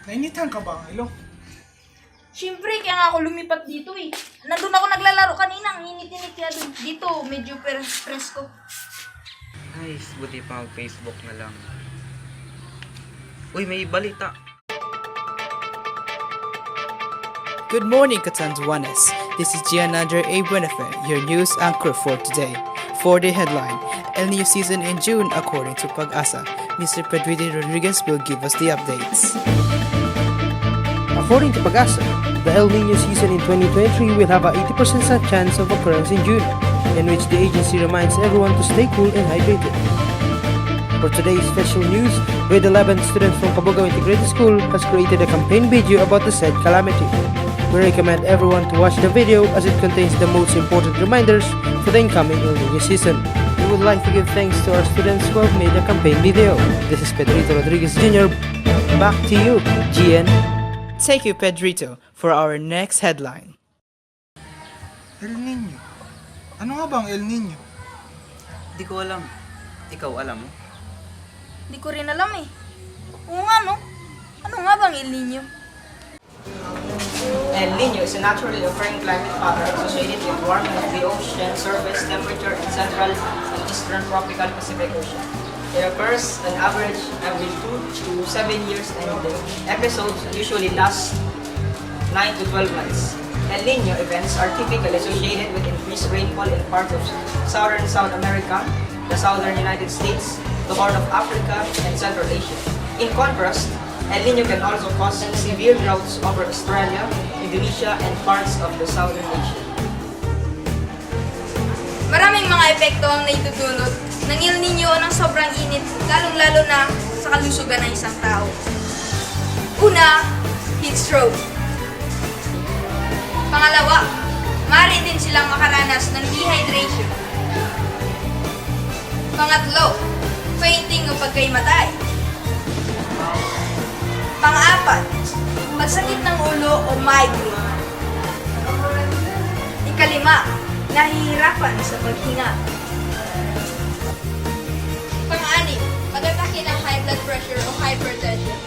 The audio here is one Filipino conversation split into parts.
Nainitan ka ba, Ilo? Siyempre, kaya nga ako lumipat dito eh. Nandun ako naglalaro kanina, ang init-init kaya dun. Dito, medyo presko. Nice, buti pa mag-Facebook na lang. Uy, may balita. Good morning, Katanduanes. This is Gianandre A. Buenafe, your news anchor for today. For the headline, El Niño season in June according to Pag-asa. Mr. Pedrito Rodriguez will give us the updates. According to Pag-asa, the El Niño season in 2023 will have a 80% chance of occurrence in June, in which the agency reminds everyone to stay cool and hydrated. For today's special news, grade 11 students from Cabugao Integrated School has created a campaign video about the said calamity. We recommend everyone to watch the video as it contains the most important reminders for the incoming El Niño season. We would like to give thanks to our students who have made the campaign video. This is Pedrito Rodriguez Jr. Back to you, GN. Thank you, Pedrito, for our next headline. El Niño? Ano nga ba ang El Niño? Di ko alam. Ikaw alam mo? Di ko rin alam eh. Oo nga no? Ano nga bang El Niño? El Niño is a naturally occurring climate pattern associated with warming of the ocean surface temperature in central and eastern tropical Pacific Ocean. It occurs on average every 2 to 7 years and the episodes usually last 9 to 12 months. El Niño events are typically associated with increased rainfall in parts of southern South America, the southern United States, the Horn of Africa, and Central Asia. In contrast, El Niño can also cause severe droughts over Australia, Indonesia, and parts of the southern Asia. Maraming mga epekto ang naitutulot ng El Niño ng sobrang init, lalong-lalo na sa kalusugan ng isang tao. Una, heat stroke. Pangalawa, maaari din silang makaranas ng dehydration. Pangatlo, fainting o pagkaimatay. Pang-apat, pagsakit ng ulo o migraine. Ikalima, nahihirapan sa paghinga. Pang-anim, pag-atake ng high blood pressure o hypertension.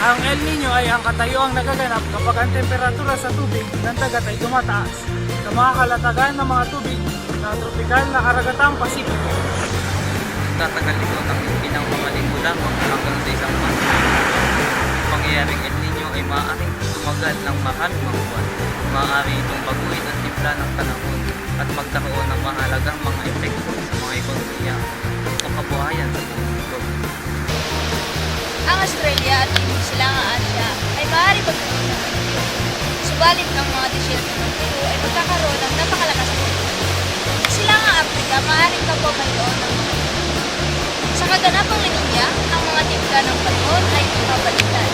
Ang El Niño ay ang katayuang nagaganap kapag ang temperatura sa tubig ng dagat ay tumataas sa mga kalatagan ng mga tubig ng tropikal na karagatang Pasipiko. Tatagal ito ng ilang mga linggo lamang hanggang sa isang buwan. Pangyayaring El Niño ay maaaring tumagal ng maraming mga buwan. Maaari itong baguhin ang timpla ng panahon at magkaroon ng mahalagang mga epekto sa mga ekonomiya o kabuhayan sa buong mundo. Ang Australia at Timog Silangang Asya ay maaari magkaroon ng El Niño. Subalit ang mga disyerto ng Peru ay magkakaroon ng napakalakas na El Niño. Sa Silangang Africa, maaaring kapamayroon ng mga El Niño. Sa kaganapang linya, ang mga timpla ng panahon ay mabaliktad.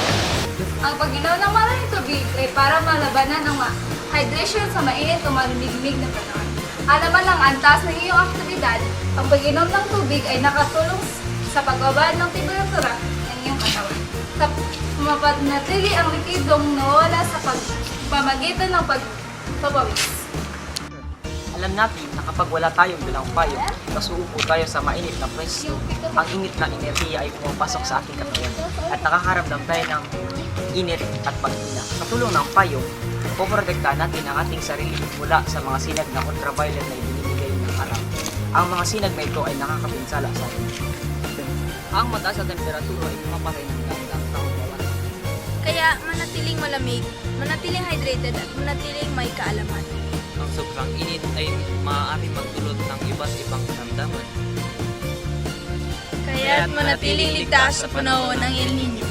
Ang pag-inom ng maraming tubig ay para malabanan ng hydration sa mainit o malimigmig na panahon. Alaman lang ang taas ng iyong aktibidad, ang pag-inom ng tubig ay nakatulong sa pagbaba ng temperatura ng iyong katawan. Sa mapanatili ang likidong nawala sa pamamagitan ng pagpapawis. Alam natin na kapag wala tayong dalang payo, nasuupo tayo sa mainit na pwesto, ang init na enerhiya ay pumapasok sa ating katawan at nakakaramdam tayo ng init at paghina. Sa tulong ng payo, poprotektahan natin ang ating sarili mula sa mga sinag na ultraviolet na ibinibigay ng araw. Ang mga sinag na ito ay nakakapinsala sa atin. Ang mataas na temperatura ay pumapatay ng gandang taong bawat. Kaya manatiling malamig, manatiling hydrated at manatiling may kaalaman. Ang sobrang init ay maaaring magdulot ng iba't ibang karamdaman. Kaya't manatiling ligtas sa panahon ng El Niño.